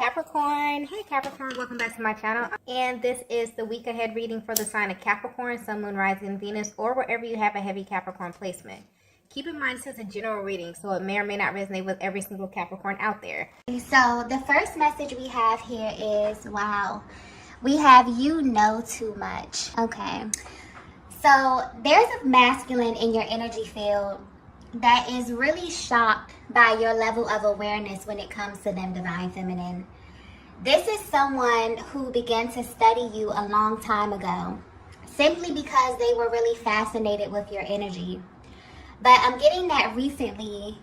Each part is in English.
Capricorn. Hey Capricorn, welcome back to my channel. And this is the week ahead reading for the sign of Capricorn, Sun, Moon, Rising, Venus, or wherever you have a heavy Capricorn placement. Keep in mind this is a general reading, so it may or may not resonate with every single Capricorn out there. So the first message we have here is, wow, we have you know too much. Okay. So there's a masculine in your energy field that is really shocked by your level of awareness when it comes to them, divine feminine. This is someone who began to study you a long time ago simply because they were really fascinated with your energy. But I'm getting that recently,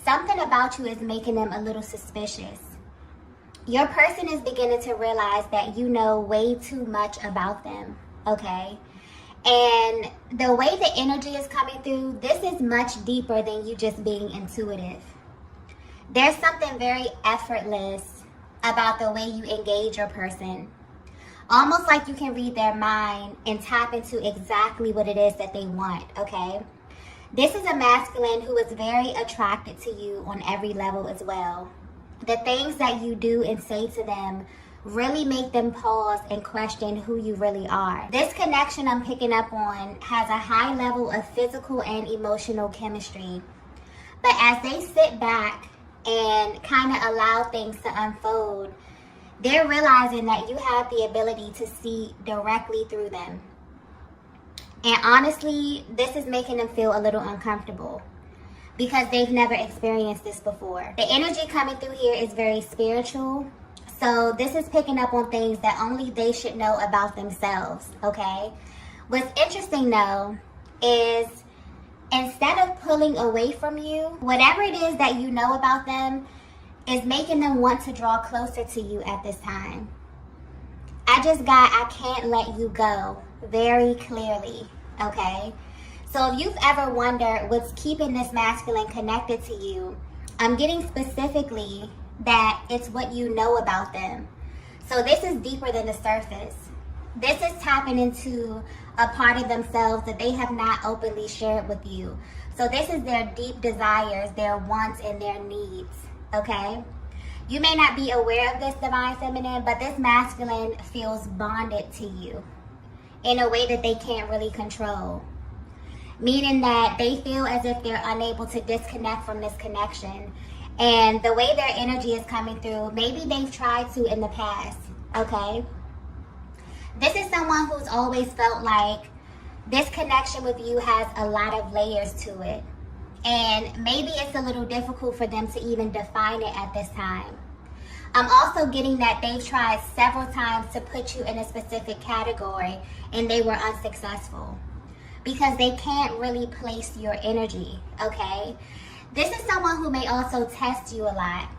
something about you is making them a little suspicious. Your person is beginning to realize that you know way too much about them, okay? And the way the energy is coming through, this is much deeper than you just being intuitive. There's something very effortless about the way you engage your person. Almost like you can read their mind and tap into exactly what it is that they want, okay? This is a masculine who is very attracted to you on every level as well. The things that you do and say to them really make them pause and question who you really are. This connection I'm picking up on has a high level of physical and emotional chemistry. But as they sit back and kind of allow things to unfold, they're realizing that you have the ability to see directly through them. And honestly, this is making them feel a little uncomfortable because they've never experienced this before. The energy coming through here is very spiritual. So this is picking up on things that only they should know about themselves, okay? What's interesting though is instead of pulling away from you, whatever it is that you know about them is making them want to draw closer to you at this time. I just got I can't let you go very clearly, okay? So if you've ever wondered what's keeping this masculine connected to you, I'm getting specifically that it's what you know about them. So this is deeper than the surface. This is tapping into a part of themselves that they have not openly shared with you. So this is their deep desires, their wants, and their needs, okay? You may not be aware of this, divine feminine, but this masculine feels bonded to you in a way that they can't really control. Meaning that they feel as if they're unable to disconnect from this connection. And the way their energy is coming through, maybe they've tried to in the past, okay? This is someone who's always felt like this connection with you has a lot of layers to it. And maybe it's a little difficult for them to even define it at this time. I'm also getting that they've tried several times to put you in a specific category and they were unsuccessful because they can't really place your energy, okay? This is someone who may also test you a lot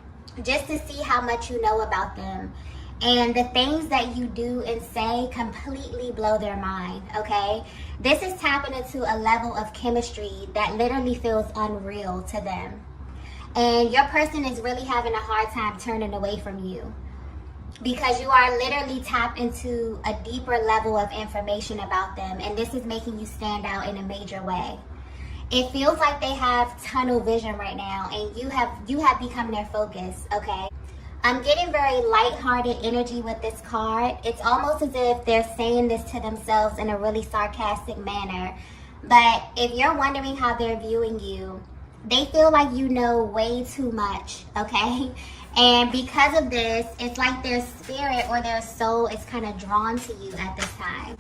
just to see how much you know about them. And the things that you do and say completely blow their mind, okay? This is tapping into a level of chemistry that literally feels unreal to them. And your person is really having a hard time turning away from you because you are literally tapped into a deeper level of information about them. And this is making you stand out in a major way. It feels like they have tunnel vision right now and you have become their focus, okay? I'm getting very lighthearted energy with this card. It's almost as if they're saying this to themselves in a really sarcastic manner. But if you're wondering how they're viewing you, they feel like you know way too much, okay? And because of this, it's like their spirit or their soul is kind of drawn to you at this time.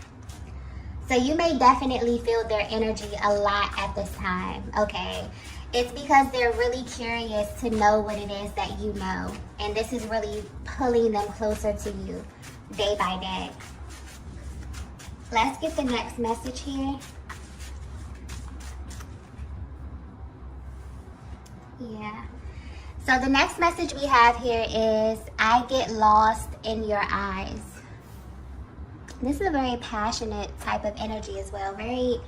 So you may definitely feel their energy a lot at this time, okay? It's because they're really curious to know what it is that you know. And this is really pulling them closer to you day by day. Let's get the next message here. Yeah. So the next message we have here is, I get lost in your eyes. This is a very passionate type of energy as well. Very,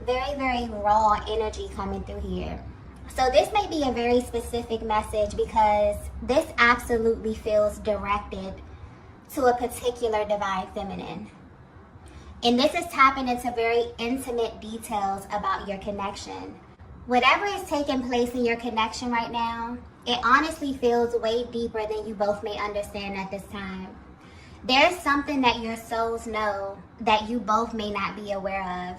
very raw energy coming through here. So this may be a very specific message because this absolutely feels directed to a particular divine feminine. And this is tapping into very intimate details about your connection. Whatever is taking place in your connection right now, it honestly feels way deeper than you both may understand at this time. There's something that your souls know that you both may not be aware of.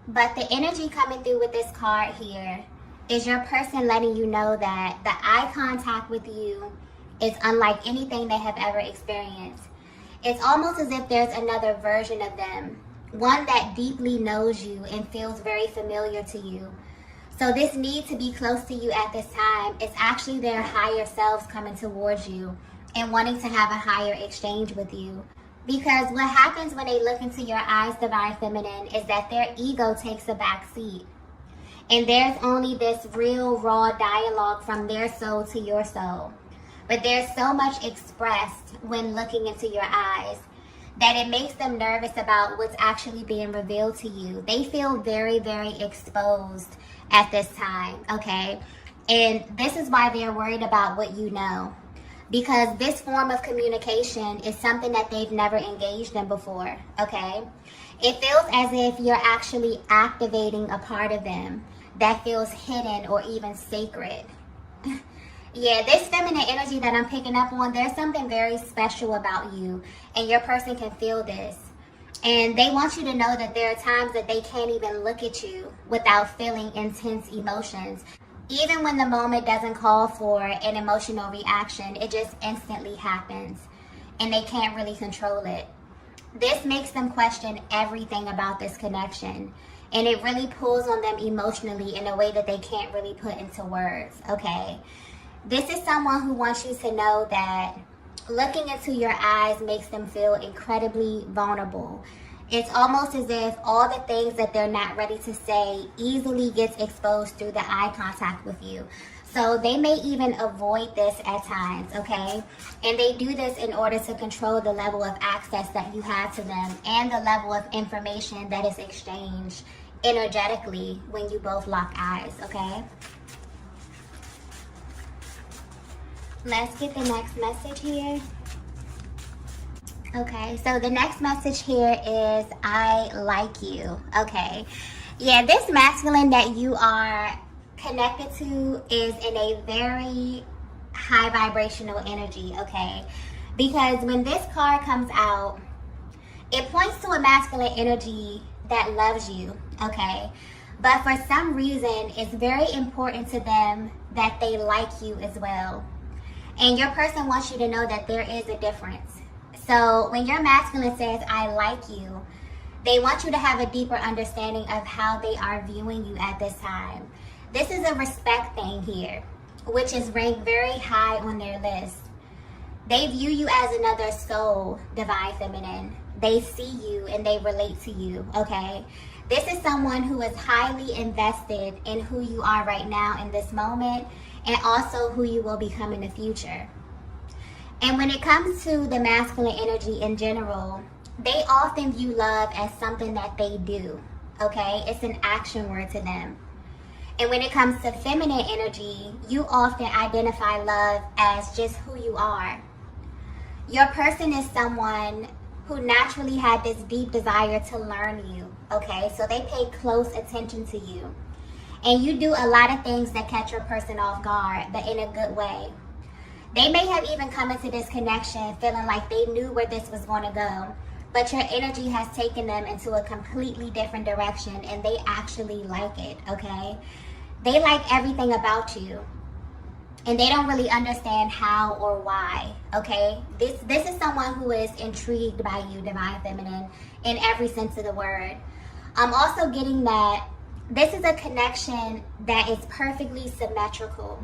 But the energy coming through with this card here is your person letting you know that the eye contact with you is unlike anything they have ever experienced. It's almost as if there's another version of them, one that deeply knows you and feels very familiar to you. So this need to be close to you at this time is actually their higher selves coming towards you and wanting to have a higher exchange with you. Because what happens when they look into your eyes, Divine Feminine, is that their ego takes a back seat. And there's only this real raw dialogue from their soul to your soul. But there's so much expressed when looking into your eyes that it makes them nervous about what's actually being revealed to you. They feel very, very exposed at this time, okay? And this is why they're worried about what you know. Because this form of communication is something that they've never engaged in before, okay? It feels as if you're actually activating a part of them that feels hidden or even sacred. Yeah, this feminine energy that I'm picking up on, there's something very special about you, and your person can feel this. And they want you to know that there are times that they can't even look at you without feeling intense emotions. Even when the moment doesn't call for an emotional reaction, it just instantly happens, and they can't really control it. This makes them question everything about this connection, and it really pulls on them emotionally in a way that they can't really put into words, okay? This is someone who wants you to know that looking into your eyes makes them feel incredibly vulnerable. It's almost as if all the things that they're not ready to say easily gets exposed through the eye contact with you. So they may even avoid this at times, okay? And they do this in order to control the level of access that you have to them and the level of information that is exchanged energetically when you both lock eyes, okay? Let's get the next message here. Okay, so the next message here is, I like you. Okay, yeah, this masculine that you are connected to is in a very high vibrational energy, okay? Because when this card comes out, it points to a masculine energy that loves you, okay? But for some reason, it's very important to them that they like you as well. And your person wants you to know that there is a difference. So when your masculine says, I like you, they want you to have a deeper understanding of how they are viewing you at this time. This is a respect thing here, which is ranked very high on their list. They view you as another soul, Divine Feminine. They see you and they relate to you, okay? This is someone who is highly invested in who you are right now in this moment, and also who you will become in the future. And when it comes to the masculine energy in general, they often view love as something that they do, okay? It's an action word to them. And when it comes to feminine energy, you often identify love as just who you are. Your person is someone who naturally had this deep desire to learn you, okay? So they pay close attention to you. And you do a lot of things that catch your person off guard, but in a good way. They may have even come into this connection feeling like they knew where this was going to go, but your energy has taken them into a completely different direction, and they actually like it, okay? They like everything about you, and they don't really understand how or why, okay? This is someone who is intrigued by you, Divine Feminine, in every sense of the word. I'm also getting that this is a connection that is perfectly symmetrical,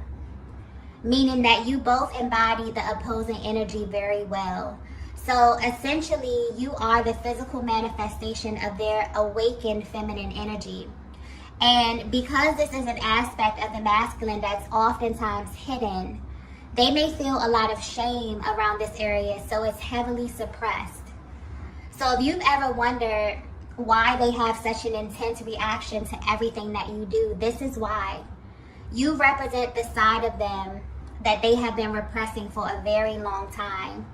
meaning that you both embody the opposing energy very well. So essentially, you are the physical manifestation of their awakened feminine energy. And because this is an aspect of the masculine that's oftentimes hidden, they may feel a lot of shame around this area, so it's heavily suppressed. So if you've ever wondered why they have such an intense reaction to everything that you do, this is why. You represent the side of them that they have been repressing for a very long time.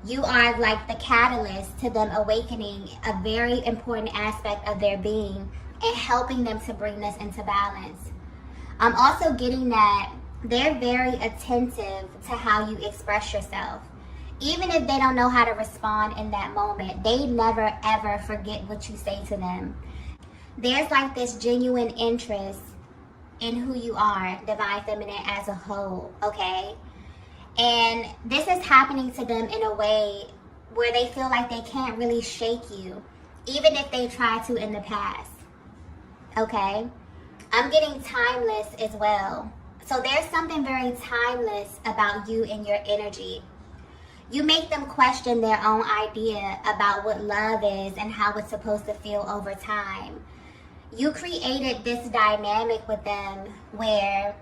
You are like the catalyst to them awakening a very important aspect of their being and helping them to bring this into balance. I'm also getting that they're very attentive to how you express yourself. Even if they don't know how to respond in that moment, they never ever forget what you say to them. There's like this genuine interest in who you are, divine feminine as a whole, okay? And this is happening to them in a way where they feel like they can't really shake you, even if they try to in the past, okay? I'm getting timeless as well. So there's something very timeless about you and your energy. You make them question their own idea about what love is and how it's supposed to feel over time. You created this dynamic with them where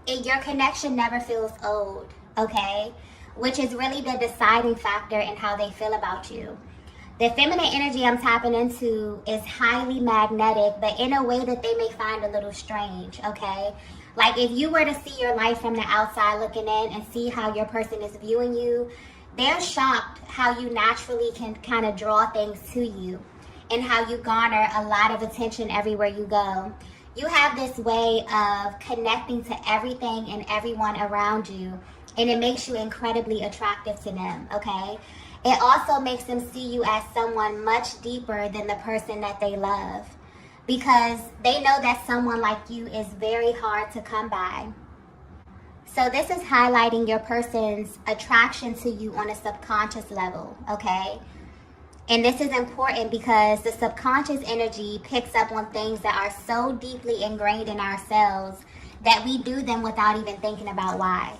your connection never feels old, okay? Which is really the deciding factor in how they feel about you. The feminine energy I'm tapping into is highly magnetic, but in a way that they may find a little strange, okay? Like if you were to see your life from the outside looking in and see how your person is viewing you, they're shocked how you naturally can kind of draw things to you and how you garner a lot of attention everywhere you go. You have this way of connecting to everything and everyone around you, and it makes you incredibly attractive to them, okay? It also makes them see you as someone much deeper than the person that they love, because they know that someone like you is very hard to come by. So this is highlighting your person's attraction to you on a subconscious level, okay? And this is important because the subconscious energy picks up on things that are so deeply ingrained in ourselves that we do them without even thinking about why.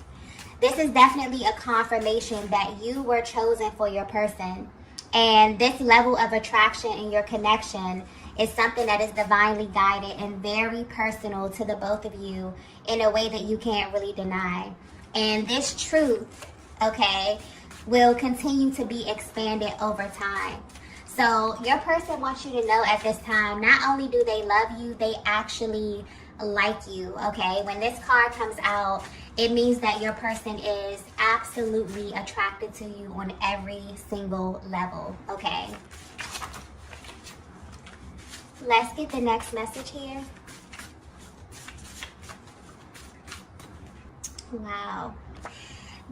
This is definitely a confirmation that you were chosen for your person. And this level of attraction in your connection is something that is divinely guided and very personal to the both of you in a way that you can't really deny. And this truth, okay, will continue to be expanded over time. So your person wants you to know at this time, not only do they love you, they actually like you, okay? When this card comes out, it means that your person is absolutely attracted to you on every single level, okay? Let's get the next message here. Wow.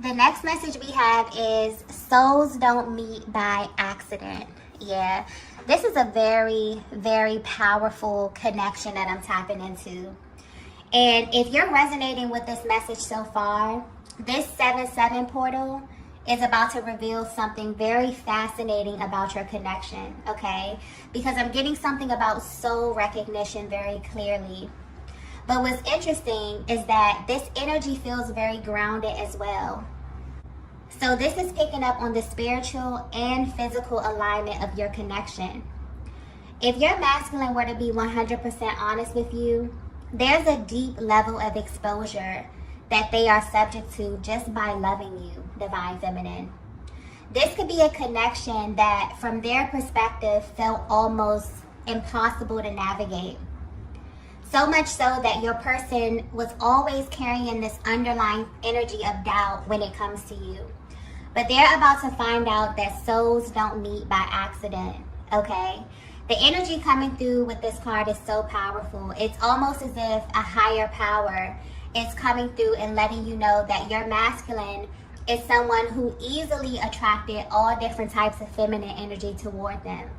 The next message we have is souls don't meet by accident. Yeah, this is a very, very powerful connection that I'm tapping into. And if you're resonating with this message so far, this 7-7 portal is about to reveal something very fascinating about your connection, okay? Because I'm getting something about soul recognition very clearly. But what's interesting is that this energy feels very grounded as well. So this is picking up on the spiritual and physical alignment of your connection. If your masculine were to be 100% honest with you, there's a deep level of exposure that they are subject to just by loving you, divine feminine. This could be a connection that from their perspective felt almost impossible to navigate. So much so that your person was always carrying this underlying energy of doubt when it comes to you. But they're about to find out that souls don't meet by accident, okay? The energy coming through with this card is so powerful. It's almost as if a higher power is coming through and letting you know that your masculine is someone who easily attracted all different types of feminine energy toward them.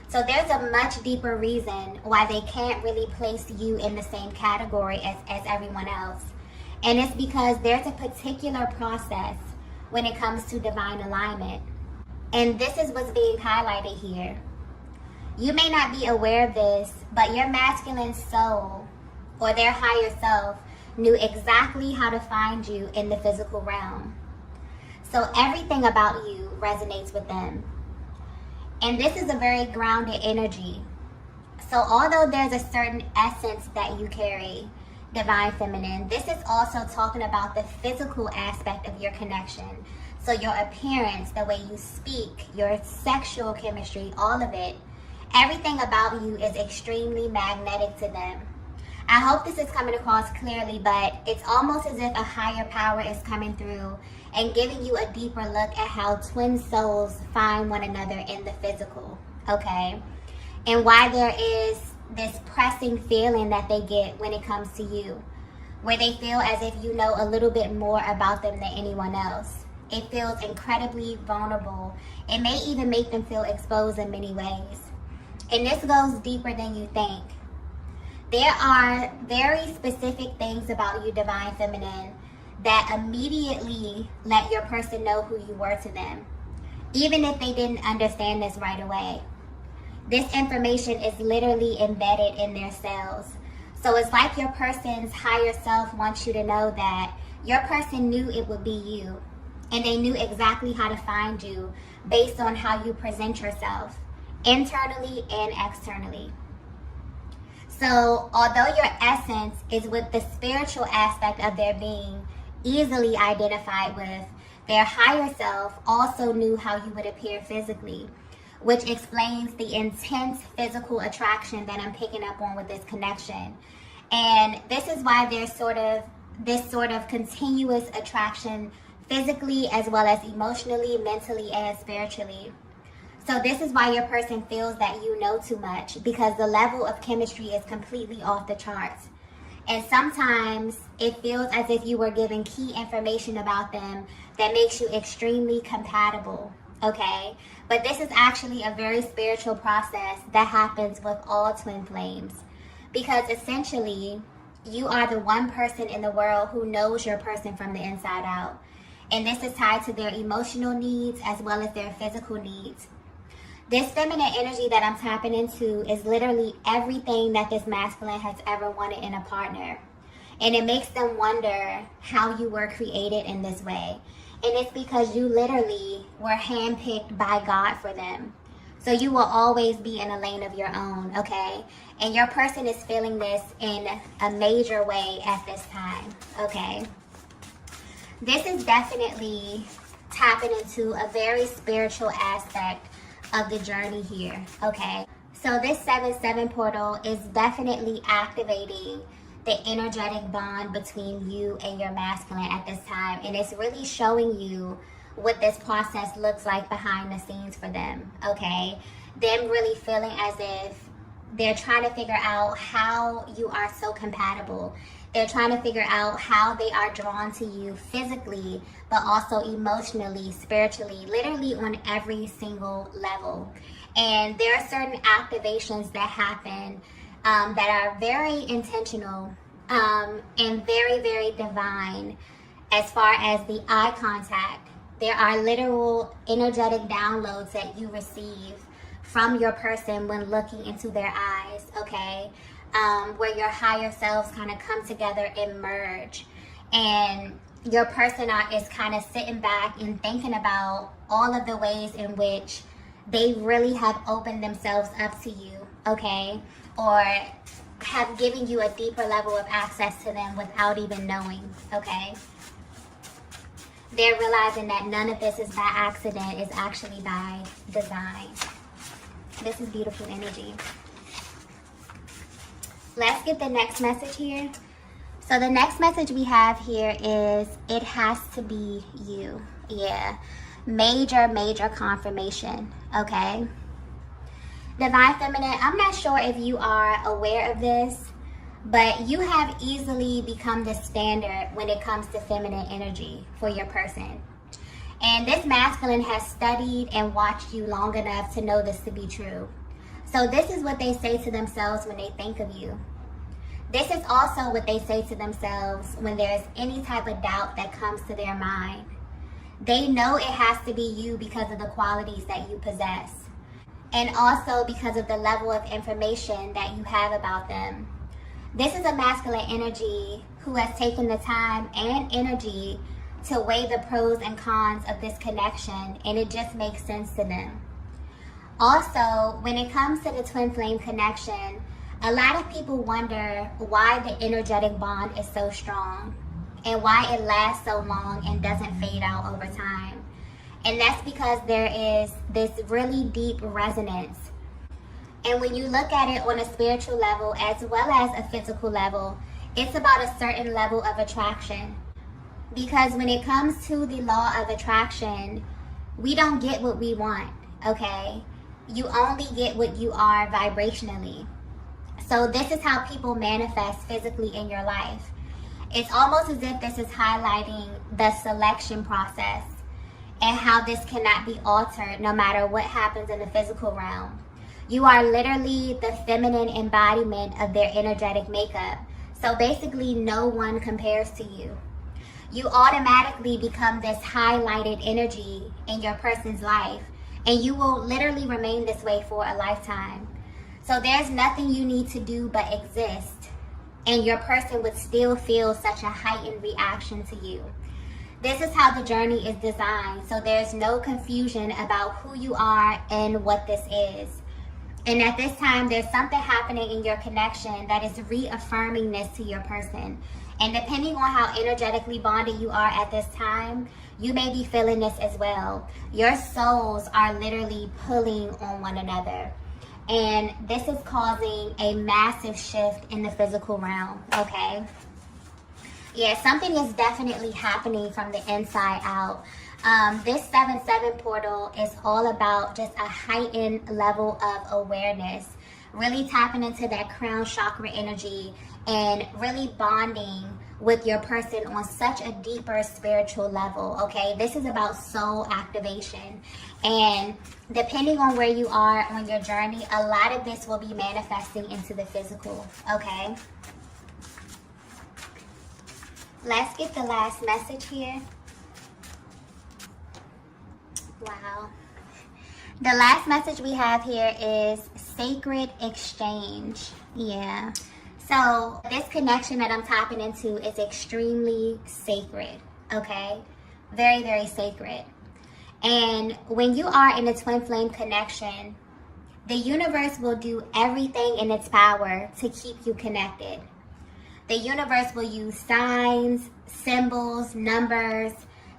So there's a much deeper reason why they can't really place you in the same category as everyone else. And it's because there's a particular process when it comes to divine alignment. And this is what's being highlighted here. You may not be aware of this, but your masculine soul or their higher self knew exactly how to find you in the physical realm. So everything about you resonates with them. And this is a very grounded energy. So although there's a certain essence that you carry, divine feminine, this is also talking about the physical aspect of your connection. So your appearance, the way you speak, your sexual chemistry, all of it, everything about you is extremely magnetic to them. I hope this is coming across clearly, but it's almost as if a higher power is coming through and giving you a deeper look at how twin souls find one another in the physical, okay? And why there is this pressing feeling that they get when it comes to you. where they feel as if you know a little bit more about them than anyone else. It feels incredibly vulnerable. It may even make them feel exposed in many ways. And this goes deeper than you think. There are very specific things about you, Divine Feminine, that immediately let your person know who you were to them, even if they didn't understand this right away. This information is literally embedded in their cells. So it's like your person's higher self wants you to know that your person knew it would be you, and they knew exactly how to find you based on how you present yourself, internally and externally. So although your essence is with the spiritual aspect of their being easily identified with, their higher self also knew how you would appear physically, which explains the intense physical attraction that I'm picking up on with this connection. And this is why there's this sort of continuous attraction physically as well as emotionally, mentally, and spiritually. So this is why your person feels that you know too much, because the level of chemistry is completely off the charts. And sometimes it feels as if you were given key information about them that makes you extremely compatible, okay? But this is actually a very spiritual process that happens with all twin flames, because essentially you are the one person in the world who knows your person from the inside out. And this is tied to their emotional needs as well as their physical needs. This feminine energy that I'm tapping into is literally everything that this masculine has ever wanted in a partner. And it makes them wonder how you were created in this way. And it's because you literally were handpicked by God for them. So you will always be in a lane of your own, okay? And your person is feeling this in a major way at this time, okay? This is definitely tapping into a very spiritual aspect of the journey here, okay? So this 7-7 portal is definitely activating the energetic bond between you and your masculine at this time, and it's really showing you what this process looks like behind the scenes for them, okay? Them really feeling as if they're trying to figure out how you are so compatible. They're trying to figure out how they are drawn to you physically, but also emotionally, spiritually, literally on every single level. And there are certain activations that happen that are very intentional and very, very divine as far as the eye contact. There are literal energetic downloads that you receive from your person when looking into their eyes, okay? Where your higher selves kind of come together and merge. And your person is kind of sitting back and thinking about all of the ways in which they really have opened themselves up to you, okay? Or have given you a deeper level of access to them without even knowing, okay? They're realizing that none of this is by accident, it's actually by design. This is beautiful energy. Let's get the next message here. So the next message we have here is, it has to be you. Yeah. Major confirmation. Okay. Divine Feminine, I'm not sure if you are aware of this, but you have easily become the standard when it comes to feminine energy for your person. And this masculine has studied and watched you long enough to know this to be true. So this is what they say to themselves when they think of you. This is also what they say to themselves when there's any type of doubt that comes to their mind. They know it has to be you because of the qualities that you possess. And also because of the level of information that you have about them. This is a masculine energy who has taken the time and energy to weigh the pros and cons of this connection, and it just makes sense to them. Also, when it comes to the twin flame connection, a lot of people wonder why the energetic bond is so strong and why it lasts so long and doesn't fade out over time. And that's because there is this really deep resonance. And when you look at it on a spiritual level as well as a physical level, it's about a certain level of attraction. Because when it comes to the law of attraction, we don't get what we want, okay? You only get what you are vibrationally. So this is how people manifest physically in your life. It's almost as if this is highlighting the selection process and how this cannot be altered no matter what happens in the physical realm. You are literally the feminine embodiment of their energetic makeup. So basically, no one compares to you. You automatically become this highlighted energy in your person's life, and you will literally remain this way for a lifetime. So there's nothing you need to do but exist, and your person would still feel such a heightened reaction to you. This is how the journey is designed, so there's no confusion about who you are and what this is. And at this time, there's something happening in your connection that is reaffirming this to your person. And depending on how energetically bonded you are at this time, you may be feeling this as well. Your souls are literally pulling on one another. And this is causing a massive shift in the physical realm, okay? Yeah, something is definitely happening from the inside out. This 7-7 portal is all about just a heightened level of awareness, really tapping into that crown chakra energy and really bonding with your person on such a deeper spiritual level, okay? This is about soul activation. And depending on where you are on your journey, a lot of this will be manifesting into the physical, okay? Let's get the last message here. Wow. The last message we have here is sacred exchange. Yeah. So this connection that I'm tapping into is extremely sacred, okay? Very, very sacred. And when you are in a twin flame connection, the universe will do everything in its power to keep you connected. The universe will use signs, symbols, numbers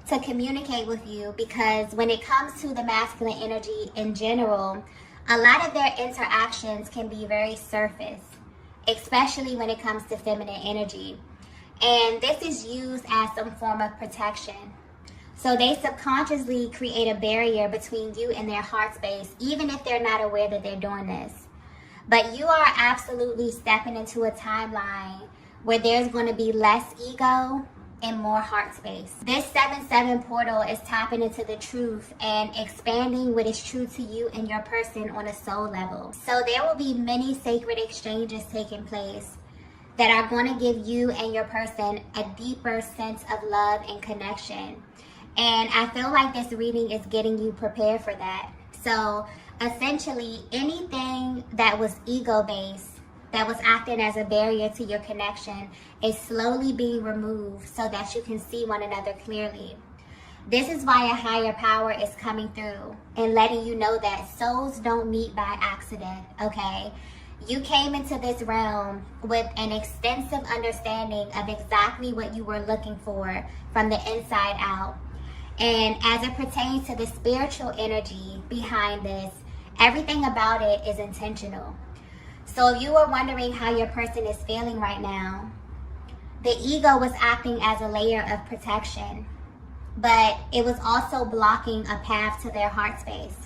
to communicate with you, because when it comes to the masculine energy in general, a lot of their interactions can be very surface, especially when it comes to feminine energy. And this is used as some form of protection. So they subconsciously create a barrier between you and their heart space, even if they're not aware that they're doing this. But you are absolutely stepping into a timeline where there's going to be less ego and more heart space. This 7-7 portal is tapping into the truth and expanding what is true to you and your person on a soul level. So there will be many sacred exchanges taking place that are going to give you and your person a deeper sense of love and connection. And I feel like this reading is getting you prepared for that. So essentially, anything that was ego-based, that was acting as a barrier to your connection, is slowly being removed so that you can see one another clearly. This is why a higher power is coming through and letting you know that souls don't meet by accident, okay? You came into this realm with an extensive understanding of exactly what you were looking for from the inside out. And as it pertains to the spiritual energy behind this, everything about it is intentional. So if you were wondering how your person is feeling right now, the ego was acting as a layer of protection, but it was also blocking a path to their heart space.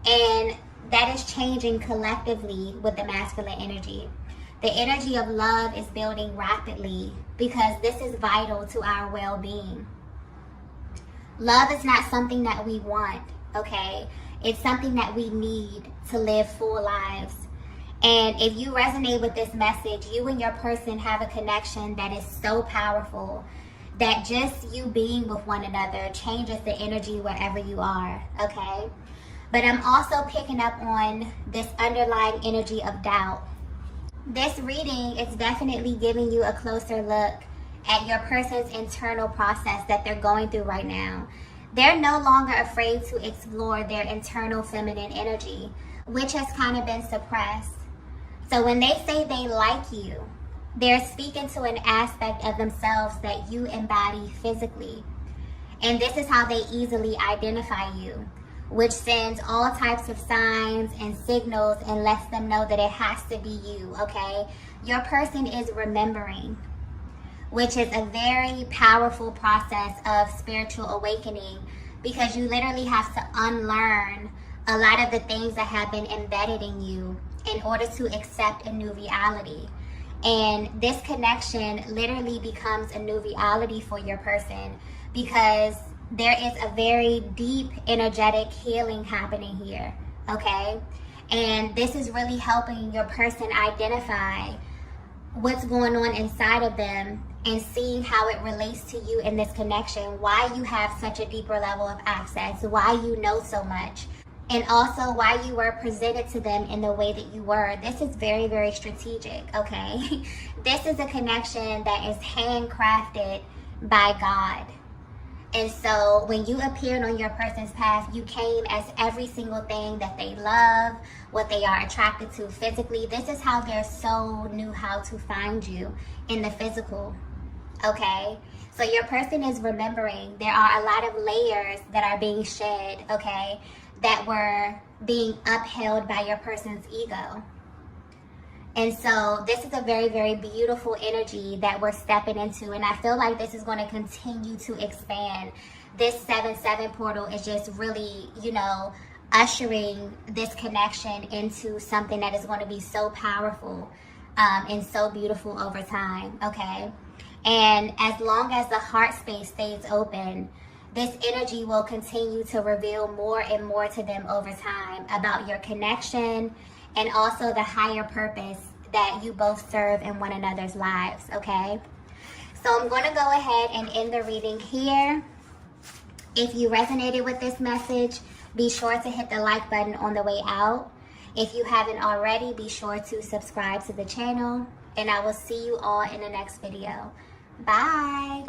And that is changing collectively with the masculine energy. The energy of love is building rapidly because this is vital to our well-being. Love is not something that we want, okay? It's something that we need to live full lives. And if you resonate with this message, you and your person have a connection that is so powerful that just you being with one another changes the energy wherever you are, okay? But I'm also picking up on this underlying energy of doubt. This reading is definitely giving you a closer look at your person's internal process that they're going through right now. They're no longer afraid to explore their internal feminine energy, which has kind of been suppressed. So when they say they like you, they're speaking to an aspect of themselves that you embody physically. And this is how they easily identify you, which sends all types of signs and signals and lets them know that it has to be you, okay? Your person is remembering, which is a very powerful process of spiritual awakening, because you literally have to unlearn a lot of the things that have been embedded in you in order to accept a new reality. And this connection literally becomes a new reality for your person because there is a very deep energetic healing happening here, okay? And this is really helping your person identify what's going on inside of them and seeing how it relates to you in this connection, why you have such a deeper level of access, why you know so much, and also why you were presented to them in the way that you were. This is very, very strategic, okay? This is a connection that is handcrafted by God. And so when you appeared on your person's path, you came as every single thing that they love, what they are attracted to physically. This is how their soul knew how to find you in the physical, okay? So your person is remembering there are a lot of layers that are being shed, okay, that were being upheld by your person's ego. And so this is a very, very beautiful energy that we're stepping into. And I feel like this is going to continue to expand. This 7-7 portal is just really, you know, ushering this connection into something that is going to be so powerful and so beautiful over time, okay? And as long as the heart space stays open, this energy will continue to reveal more and more to them over time about your connection and also the higher purpose that you both serve in one another's lives, okay? So I'm going to go ahead and end the reading here. If you resonated with this message, be sure to hit the like button on the way out. If you haven't already, be sure to subscribe to the channel, and I will see you all in the next video. Bye.